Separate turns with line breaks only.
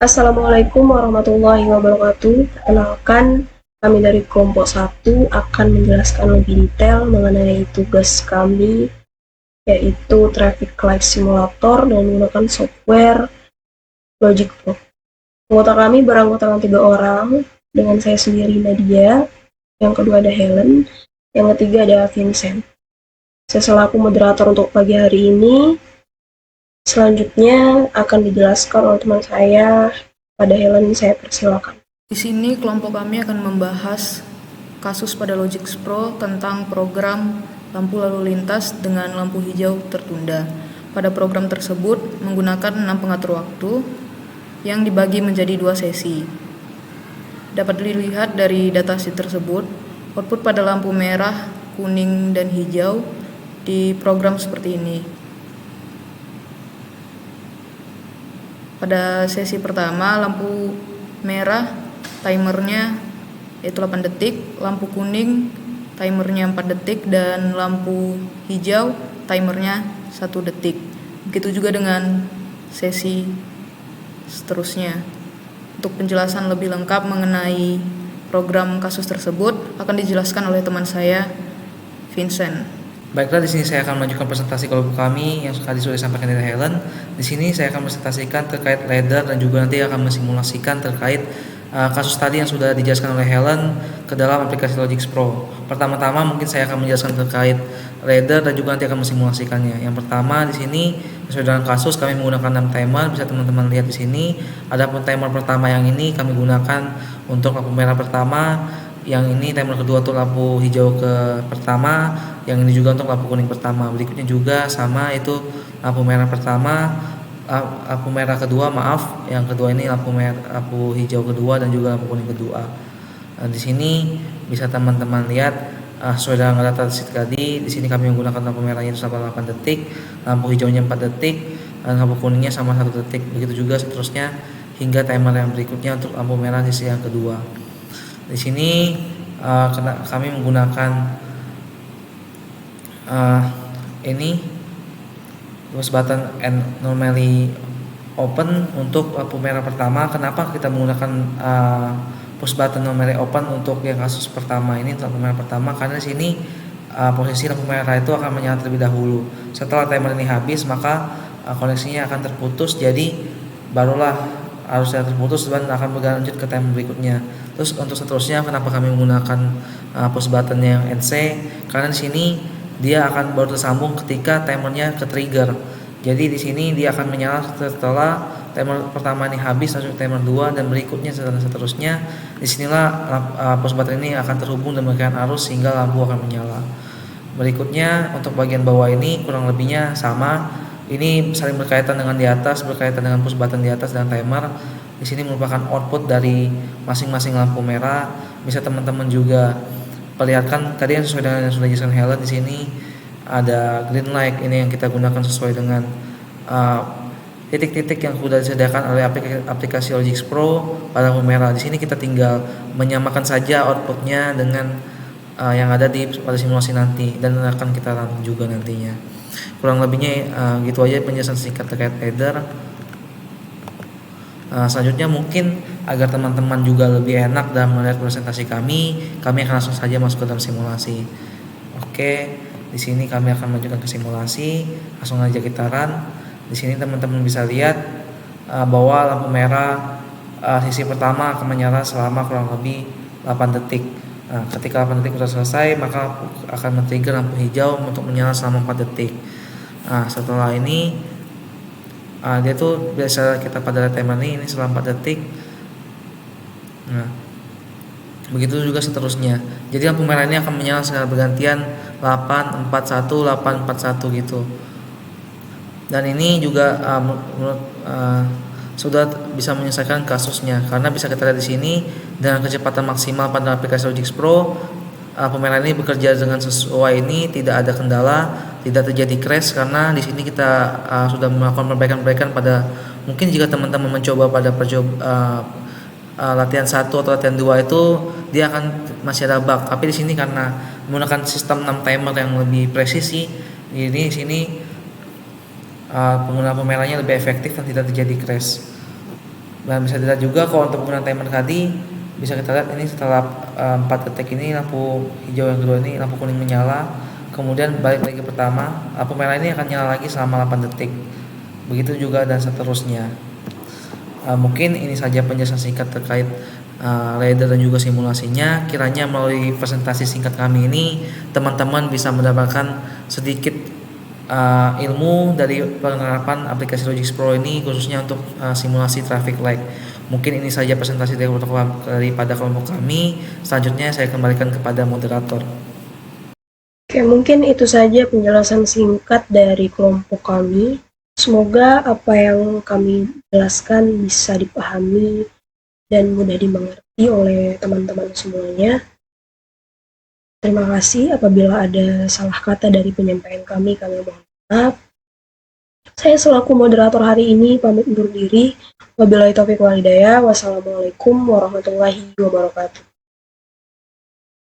Assalamualaikum warahmatullahi wabarakatuh. Perkenalkan, kami dari kelompok 1 akan menjelaskan lebih detail mengenai tugas kami, yaitu Traffic Light Simulator dengan menggunakan software Logic Pro. Anggota kami beranggotakan 3 orang, dengan saya sendiri Nadia, yang kedua ada Helen, yang ketiga ada Vincent. Saya selaku moderator untuk pagi hari ini. Selanjutnya akan dijelaskan oleh teman saya. Pada Helen, saya persilakan.
Di sini kelompok kami akan membahas kasus pada Logix Pro tentang program lampu lalu lintas dengan lampu hijau tertunda. Pada program tersebut menggunakan 6 pengatur waktu yang dibagi menjadi 2 sesi. Dapat dilihat dari datasheet tersebut, output pada lampu merah, kuning, dan hijau di program seperti ini. Pada sesi pertama, lampu merah timernya yaitu 8 detik, lampu kuning timernya 4 detik, dan lampu hijau timernya 1 detik. Begitu juga dengan sesi seterusnya. Untuk penjelasan lebih lengkap mengenai program kasus tersebut akan dijelaskan oleh teman saya, Vincent.
Baiklah, di sini saya akan menunjukkan presentasi kelompok kami yang tadi sudah disampaikan dari Helen. Di sini saya akan presentasikan terkait ladder dan juga nanti akan mensimulasikan terkait kasus tadi yang sudah dijelaskan oleh Helen ke dalam aplikasi Logix Pro. Pertama-tama mungkin saya akan menjelaskan terkait ladder dan juga nanti akan mensimulasikannya. Yang pertama di sini sesuai dengan kasus kami menggunakan 6 timer, bisa teman-teman lihat di sini. Adapun timer pertama yang ini kami gunakan untuk lampu merah pertama, yang ini timer kedua untuk lampu hijau ke pertama, yang ini juga untuk lampu kuning pertama. Berikutnya juga sama, itu lampu merah pertama, lampu merah kedua, maaf, yang kedua ini lampu hijau kedua dan juga lampu kuning kedua. Di sini bisa teman-teman lihat sesuai dengan data sheet tadi. Di sini kami menggunakan lampu merahnya itu sampai 8 detik, lampu hijaunya 4 detik, dan lampu kuningnya sama 1 detik. Begitu juga seterusnya hingga timer yang berikutnya untuk lampu merah sesi yang kedua. Di sini kami menggunakan ini push button and normally open untuk lampu merah pertama. Kenapa kita menggunakan push button normally open untuk yang kasus pertama ini, lampu merah pertama? Karena di sini posisi lampu merah itu akan menyala terlebih dahulu. Setelah timer ini habis, maka koneksinya akan terputus, jadi barulah harusnya terputus dan akan berlanjut ke timer berikutnya. Terus untuk seterusnya, kenapa kami menggunakan push button yang NC? Karena di sini dia akan baru tersambung ketika timernya ke trigger. Jadi di sini dia akan menyala setelah timer pertama ini habis, langsung timer 2 dan berikutnya dan seterusnya. Disinilah push button ini akan terhubung dan memberikan arus sehingga lampu akan menyala. Berikutnya untuk bagian bawah ini kurang lebihnya sama. Ini saling berkaitan dengan di atas, berkaitan dengan push button di atas dan timer. Di sini merupakan output dari masing-masing lampu merah. Bisa teman-teman juga perlihatkan tadi yang sesuai dengan yang sudah dijelaskan Helen. Di sini ada green light, ini yang kita gunakan sesuai dengan titik-titik yang sudah disediakan oleh aplikasi Logix Pro pada lampu merah. Di sini kita tinggal menyamakan saja outputnya dengan yang ada pada simulasi nanti dan akan kita run juga nantinya. Kurang lebihnya gitu aja penjelasan singkat terkait ladder. Selanjutnya mungkin agar teman-teman juga lebih enak dalam melihat presentasi kami akan langsung saja masuk ke dalam simulasi. Oke, di sini kami akan melanjutkan ke simulasi. Langsung aja kita run. Di sini teman-teman bisa lihat bahwa lampu merah sisi pertama akan menyala selama kurang lebih 8 detik. Ketika 8 detik sudah selesai, maka akan men-trigger lampu hijau untuk menyala selama 4 detik. Setelah ini dia tuh biasa kita pada timer ini selama 4 detik. Begitu juga seterusnya. Jadi lampu merah ini akan menyala secara bergantian 841 841 gitu. Dan ini juga sudah bisa menyelesaikan kasusnya karena bisa kita lihat di sini dengan kecepatan maksimal pada aplikasi Logix Pro, lampu merah ini bekerja dengan sesuai, ini tidak ada kendala, tidak terjadi crash karena di sini kita sudah melakukan perbaikan-perbaikan pada, mungkin jika teman-teman mencoba pada latihan 1 atau latihan 2 itu dia akan masih ada bug, tapi di sini karena menggunakan sistem 6 timer yang lebih presisi, jadi di sini penggunaan pemerahnya lebih efektif dan tidak terjadi crash. Dan bisa dilihat juga kalau untuk penggunaan timer tadi, bisa kita lihat ini setelah 4 detik ini lampu hijau yang kedua ini lampu kuning menyala, kemudian balik lagi ke pertama, lampu merah ini akan nyala lagi selama 8 detik. Begitu juga dan seterusnya. Mungkin ini saja penjelasan singkat terkait ladder dan juga simulasinya. Kiranya melalui presentasi singkat kami ini teman-teman bisa mendapatkan sedikit ilmu dari penerapan aplikasi Logix Pro ini khususnya untuk simulasi traffic light. Mungkin ini saja presentasi daripada kelompok kami. Selanjutnya saya kembalikan kepada moderator.
Oke, mungkin itu saja penjelasan singkat dari kelompok kami. Semoga apa yang kami jelaskan bisa dipahami dan mudah dimengerti oleh teman-teman semuanya. Terima kasih apabila ada salah kata dari penyampaian kami mohon maaf. Saya selaku moderator hari ini pamit undur diri. Wabillahi taufiq wal hidayah. Wassalamualaikum warahmatullahi wabarakatuh.